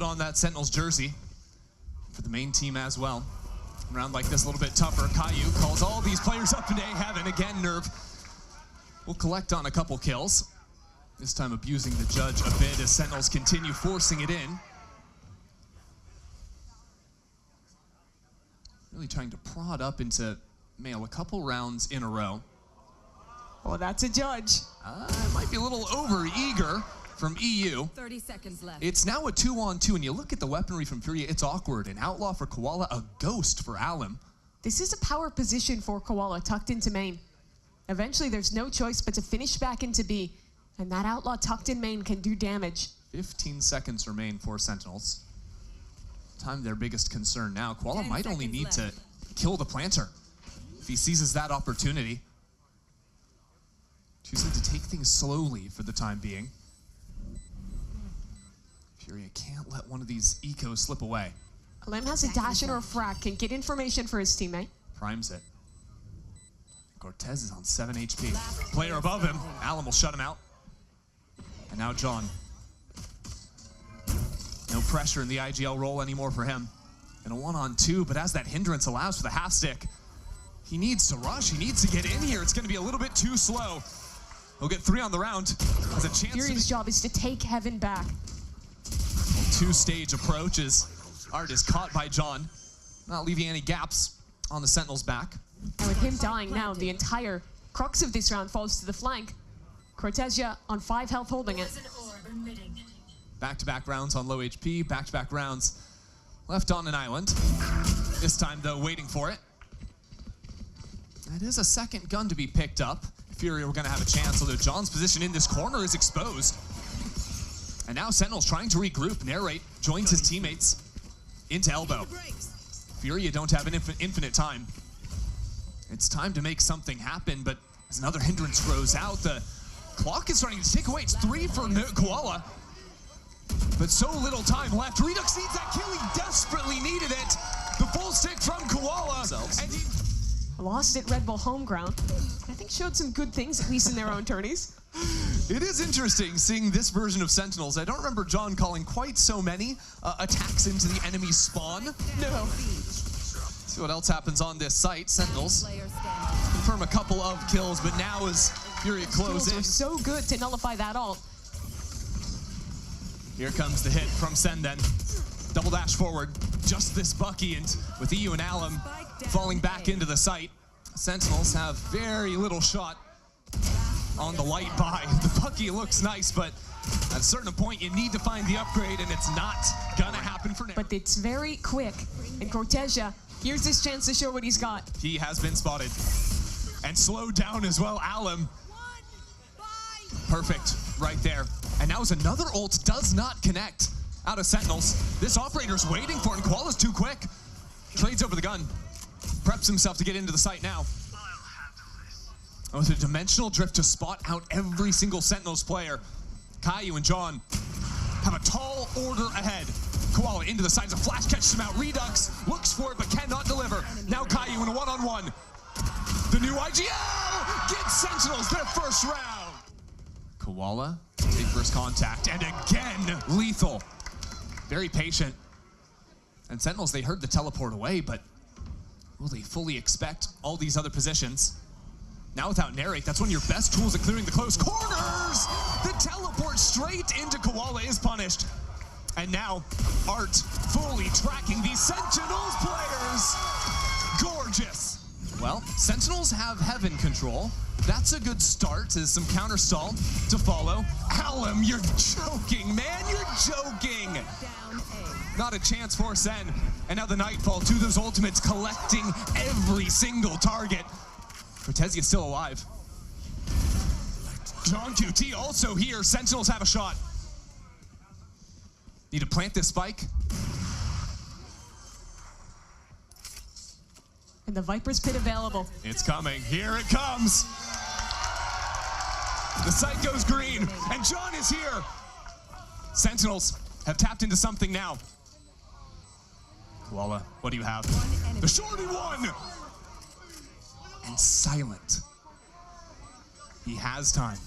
put on that Sentinels jersey for the main team as well. Round like this, a little bit tougher. Caillou calls all these players up into heaven. Again, Nerve will collect on a couple kills. This time abusing the judge a bit as Sentinels continue forcing it in. Really trying to prod up into Mail a couple rounds in a row. Oh, that's a judge. It might be a little over-eager from EU. 30 seconds left. It's now a 2-on-2, and you look at the weaponry from Furia, it's awkward. An Outlaw for Koala, a Ghost for Alum. This is a power position for Koala, tucked into main. Eventually, there's no choice but to finish back into B, and that Outlaw tucked in main can do damage. 15 seconds remain for Sentinels. Time their biggest concern now. Koala might only need to kill the planter if he seizes that opportunity. Choosing to take things slowly for the time being. Furia can't let one of these ecos slip away. Alem has a dash or a frag, can get information for his teammate. Primes it. Cortez is on 7 HP. Player above him. Alum will shut him out. And now John. No pressure in the IGL role anymore for him. And a 1-on-2, but as that hindrance allows for the half stick, he needs to rush, he needs to get in here. It's gonna be a little bit too slow. He'll get 3 on the round. Has a chance. Furia's job is to take Heaven back. Well, two-stage approach as Art is caught by John, not leaving any gaps on the Sentinel's back. And with him dying now, the entire crux of this round falls to the flank. Cortesia on 5 health holding it. Back-to-back rounds on low HP, back-to-back rounds left on an island. This time, though, waiting for it. That is a second gun to be picked up. Furia were going to have a chance, although John's position in this corner is exposed. And now Sentinels trying to regroup. Narrate joins his teammates into elbow. Furia don't have an infinite time. It's time to make something happen, but as another hindrance grows out, the clock is starting to tick away. It's 3 for Koala. But so little time left. Redux needs that kill. He desperately needed it. The full stick from Koala. And he lost at Red Bull home ground. I think showed some good things, at least in their own tourneys. It is interesting seeing this version of Sentinels. I don't remember John calling quite so many attacks into the enemy spawn. No. See what else happens on this site. Sentinels confirm a couple of kills, but now as Furia closes in. So good to nullify that ult. Here comes the hit from Sen then. Double dash forward, just this Bucky, and with EU and Alum falling back into the site, Sentinels have very little shot on the light buy. The Bucky looks nice, but at a certain point you need to find the upgrade, and it's not gonna happen for now. But it's very quick, and Cortesia, here's his chance to show what he's got. He has been spotted. And slowed down as well, Alum. Perfect, right there. And now as another ult does not connect out of Sentinels. This operator's waiting for him. Koala's too quick. Trades over the gun. Preps himself to get into the site now. Oh, with a dimensional drift to spot out every single Sentinels player. Caillou and John have a tall order ahead. Koala into the sides. A flash catches him out. Redux looks for it but cannot deliver. Now Caillou in a 1-on-1. The new IGL gets Sentinels their first round. Koala take first contact, and again lethal. Very patient. And Sentinels, they heard the teleport away, but will they fully expect all these other positions? Now without Narrate, that's one of your best tools at clearing the close corners. The teleport straight into Koala is punished. And now Art fully tracking these Sentinels players. Gorgeous. Well, Sentinels have Heaven control. That's a good start. As some counter stall to follow. Alum, you're joking, man. You're joking. Not a chance for Sen. And now the Nightfall to those ultimates, collecting every single target. Cortesia's still alive. Johnqt also here. Sentinels have a shot. Need to plant this spike. And the Viper's Pit available. It's coming. Here it comes. The site goes green, and John is here. Sentinels have tapped into something now. Koala, what do you have? The shorty one! And silent. He has time.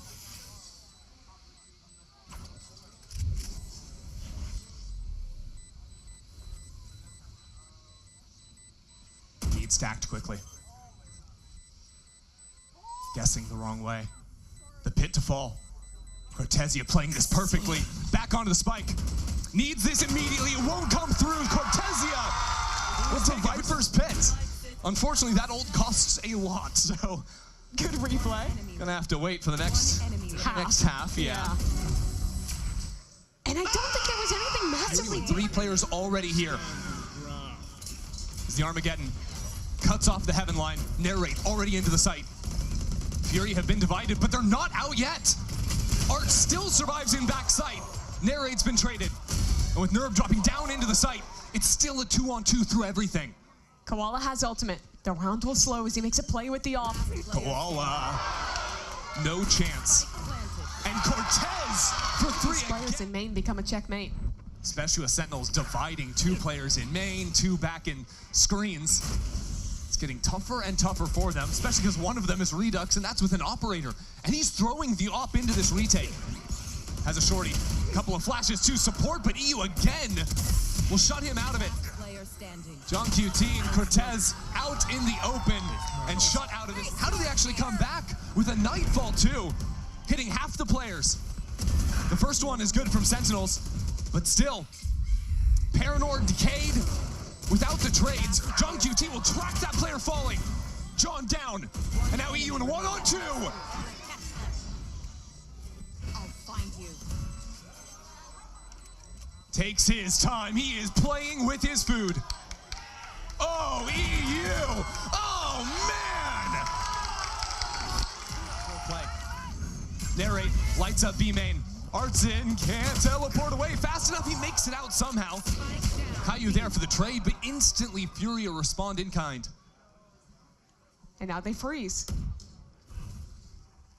stacked quickly. Guessing the wrong way. The pit to fall. Cortezia playing this perfectly. Back onto the spike. Needs this immediately. It won't come through. Cortezia with the Viper's pit. Unfortunately, that ult costs a lot, so Good replay. gonna have to wait for the next half. Yeah. And I don't think there was anything massively Three different. players already here. As the Armageddon cuts off the heaven line. Narrate already into the site. Fury have been divided, but they're not out yet. Art still survives in backside. Narrate's been traded. And with Nerve dropping down into the site, it's still a 2-on-2 through everything. Koala has ultimate. The round will slow as he makes a play with the off. Koala, no chance. And Cortez for 3 Players in main become a checkmate. Especially with Sentinels dividing 2 players in main, 2 back in screens. It's getting tougher and tougher for them, especially because one of them is Redux, and that's with an operator. And he's throwing the op into this retake. Has a shorty. Couple of flashes to support, but EU again will shut him out of it. Johnqt and Cortez out in the open and shut out of this. How do they actually come back with a Nightfall too? Hitting half the players. The first one is good from Sentinels, but still, Paranor decayed without the trades. Johnqt will track that player falling. John down, and now EU in 1-on-2. I'll find you. Takes his time. He is playing with his food. Oh, EU! Oh, man! Play. Narrate lights up B main. Artsin can't teleport away fast enough. He makes it out somehow. Caillou there for the trade, but instantly Furia respond in kind. And now they freeze.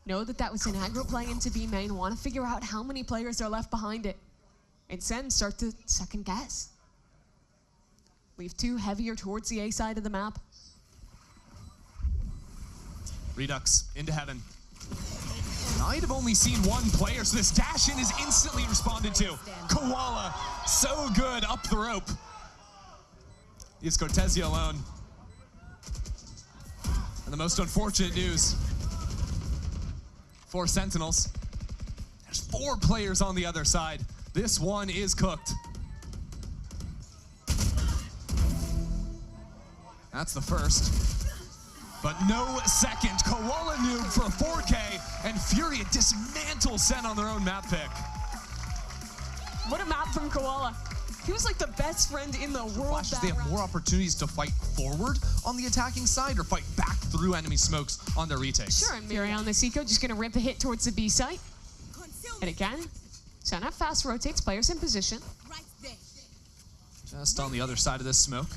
Know that was an aggro play into B main. Want to figure out how many players are left behind it. And Sen start to second guess. Leave 2 heavier towards the A side of the map. Redux into heaven. I'd have only seen 1 player, so this dash in is instantly responded to. Koala, so good up the rope. Leaves Cortezia alone. And the most unfortunate news for Sentinels, there's 4 players on the other side. This one is cooked. That's the first. But no second. Koala noob for a 4K, and Furia dismantles Sen on their own map pick. What a map from Koala. He was like the best friend in the world. Flashes, they have more opportunities to fight forward on the attacking side or fight back through enemy smokes on their retakes. Sure, and Fury on this eco just gonna rip a hit towards the B site. And again, Senna fast rotates players in position. Right there. Just on the other side of this smoke.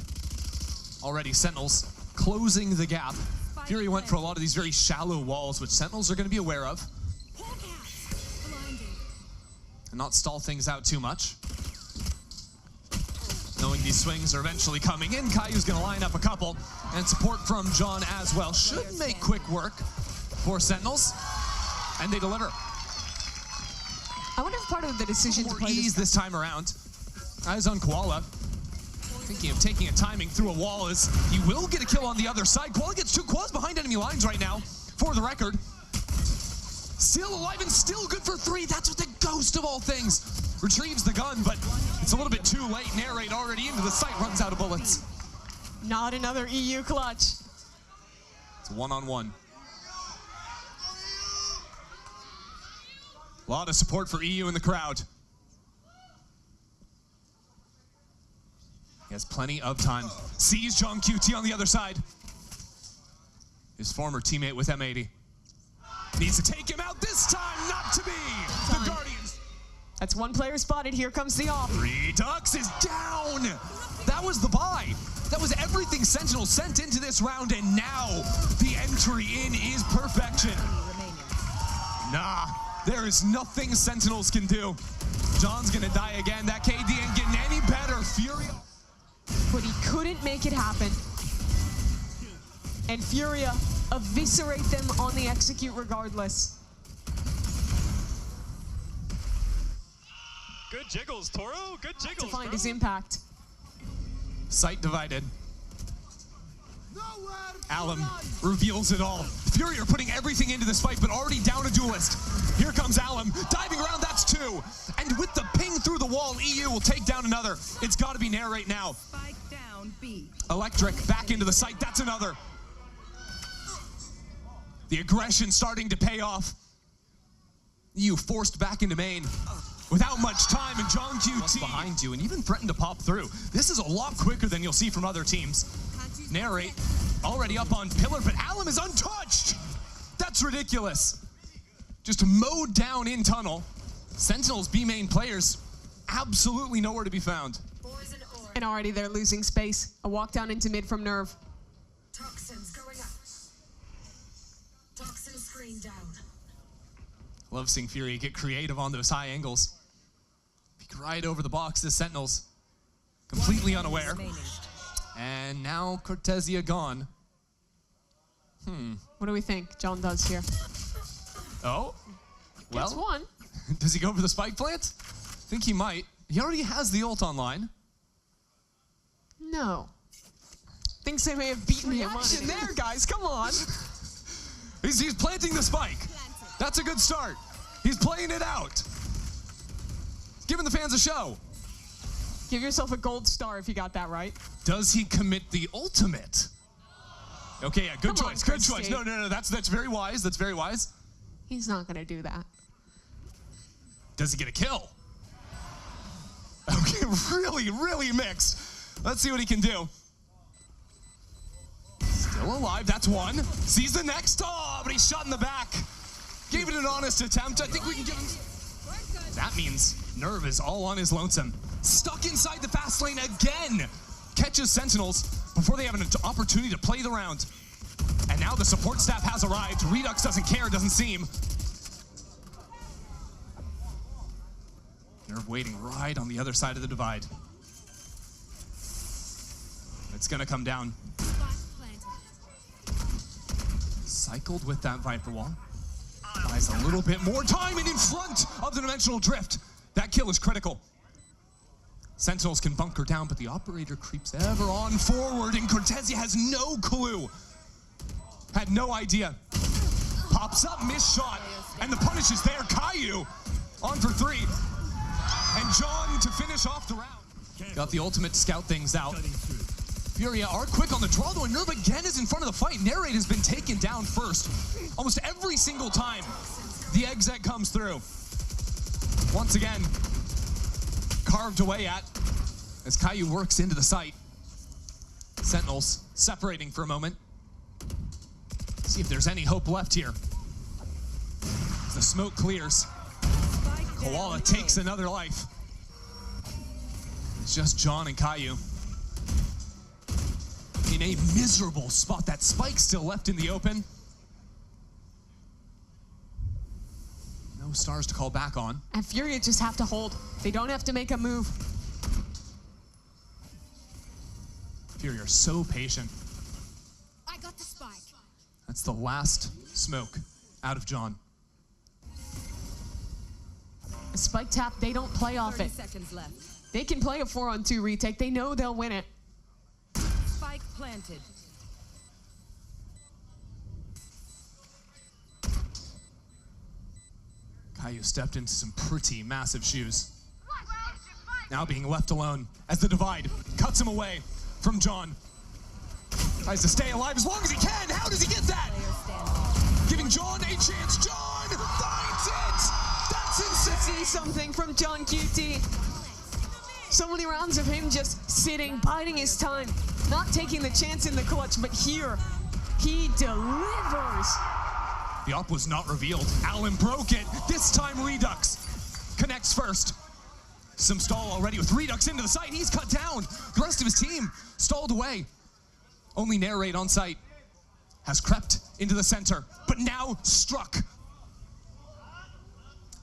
Already Sentinels closing the gap. Fury went for a lot of these very shallow walls, which Sentinels are going to be aware of. And not stall things out too much. Knowing these swings are eventually coming in, Caillou's going to line up a couple. And support from John as well. Should make quick work for Sentinels. And they deliver. I wonder if part of the decision to More play ease this time around. Eyes on Koala. Thinking of taking a timing through a wall as he will get a kill on the other side. Koala gets 2 Koala's behind enemy lines right now, for the record. Still alive and still good for 3. That's what the ghost of all things retrieves the gun, but it's a little bit too late. Narrate already into the site, runs out of bullets. Not another EU clutch. It's 1-on-1. A lot of support for EU in the crowd. He has plenty of time. Sees Johnqt on the other side. His former teammate with M80. Needs to take him out this time, not to be. The Guardians. That's 1 player spotted. Here comes the off. Redux is down. That was the buy. That was everything Sentinel sent into this round, and now the entry in is perfection. Nah, there is nothing Sentinels can do. John's gonna die again. That KD ain't getting any better. Furia. But he couldn't make it happen. And Furia eviscerate them on the execute regardless. Good jiggles, Toro. Good jiggles, To find bro. his impact. Site divided. Alum reveals it all. Furia are putting everything into this fight, but already down a duelist. Here comes Alum, diving around, that's two. And with the ping through the wall, EU will take down another. It's got to be Narrate now. Spike down B. Electric back into the site, that's another. The aggression starting to pay off. EU forced back into main without much time, and Johnqt behind you and even threatened to pop through. This is a lot quicker than you'll see from other teams. Narrate already up on pillar, but Alum is untouched. That's ridiculous. Just mowed down in tunnel. Sentinels B main players absolutely nowhere to be found. And already they're losing space. A walk down into mid from Nerve. Toxins going up. Toxin screen down. Love seeing Furia get creative on those high angles. Peek right over the box to Sentinels. Completely unaware. And now Cortesia gone. What do we think John does here? Oh, Gets well, one. does he go for the spike plant? I think he might. He already has the ult online. No. Thinks they may have beaten him on it there, guys. Come on. He's planting the spike. That's a good start. He's playing it out. He's giving the fans a show. Give yourself a gold star if you got that right. Does he commit the ultimate? Okay, yeah, good Come on, choice, good Chris choice. State. No, that's very wise. That's very wise. He's not going to do that. Does he get a kill? Okay, really mixed. Let's see what he can do. Still alive, that's one. Sees the next, oh, but he's shot in the back. Gave it an honest attempt. I think we can give him... That means Nerve is all on his lonesome. Stuck inside the fast lane again. Catches Sentinels before they have an opportunity to play the round. And now the support staff has arrived. Redux doesn't care, doesn't seem. Nerve waiting right on the other side of the divide. It's gonna come down. Cycled with that Viper Wall. Buys a little bit more time and in front of the Dimensional Drift. That kill is critical. Sentinels can bunker down, but the operator creeps ever on forward, and Cortesia has no clue. Had no idea. Pops up, missed shot, and the punish is there. Caillou on for three. And John to finish off the round. Got the ultimate to scout things out. Furia are quick on the draw, though, and Nerve again is in front of the fight. Narrate has been taken down first. Almost every single time the exec comes through. Once again, carved away at as Caillou works into the site. Sentinels separating for a moment. See if there's any hope left here. As the smoke clears, Koala takes another life. It's just John and Caillou in a miserable spot. That spike still left in the open. No stars to call back on. And Furia just have to hold. They don't have to make a move. Furia are so patient. I got the spike. That's the last smoke out of John. A spike tap, they don't play off 30 it. seconds left. They can play a 4-on-2 retake. They know they'll win it. Spike planted. Caillou stepped into some pretty massive shoes. Now being left alone as the divide cuts him away from John. Tries to stay alive as long as he can. How does he get that? Giving John a chance. John finds it! That's insane! See something from Johnqt. So many rounds of him just sitting, biding his time, not taking the chance in the clutch, but here, he delivers. The op was not revealed. Allen broke it. This time Redux connects first. Some stall already with Redux into the site. He's cut down. The rest of his team stalled away. Only Narrate on site has crept into the center, but now struck.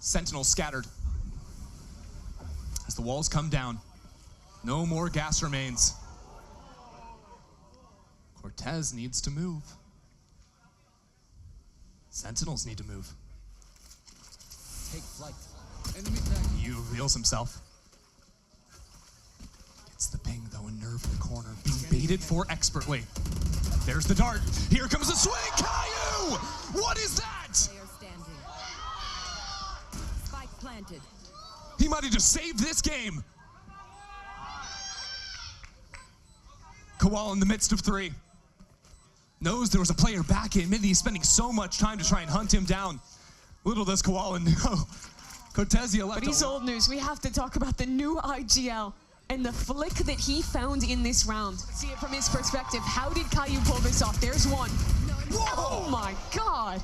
Sentinels scattered. As the walls come down, no more gas remains. Cortez needs to move. Sentinels need to move. Take flight. He reveals himself. Gets the ping though, and Nerve in the corner, being baited for expertly. There's the dart. Here comes the swing. Caillou! What is that? Player standing. Spike planted. He might have just saved this game. Koala in the midst of 3. Knows there was a player back in mid. He's spending so much time to try and hunt him down. Little does Koala know. Cortezia left. But he's old news. We have to talk about the new IGL and the flick that he found in this round. See it from his perspective. How did Caillou pull this off? There's one. Whoa! Oh my God.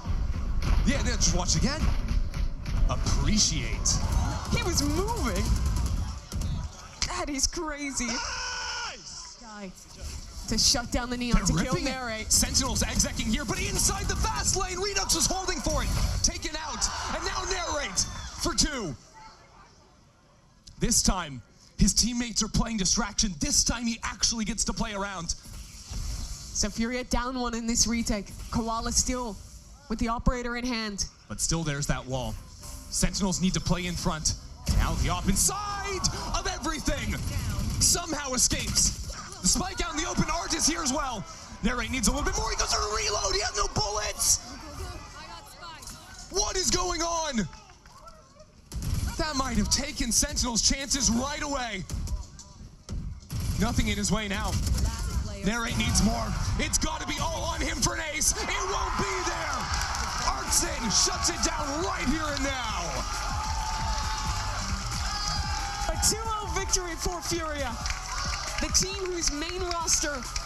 Yeah, then just watch again. Appreciate. He was moving. That is crazy. Nice! Guy to shut down the neon, to kill Narrate. Sentinels execing here, but inside the fast lane, Redux was holding for it. Taken out, and now Narrate for 2. This time, his teammates are playing distraction. This time, he actually gets to play around. So Furia down 1 in this retake. Koala still with the operator in hand. But still, there's that wall. Sentinels need to play in front. Now the op inside of everything somehow escapes. The spike out in the open, Art is here as well. Narrate needs a little bit more. He goes to reload. He has no bullets. I got spike. What is going on? That might have taken Sentinel's chances right away. Nothing in his way now. Narrate needs more. It's got to be all on him for an ace. It won't be there. Artson shuts it down right here and now. A 2-0 victory for Furia. The team whose main roster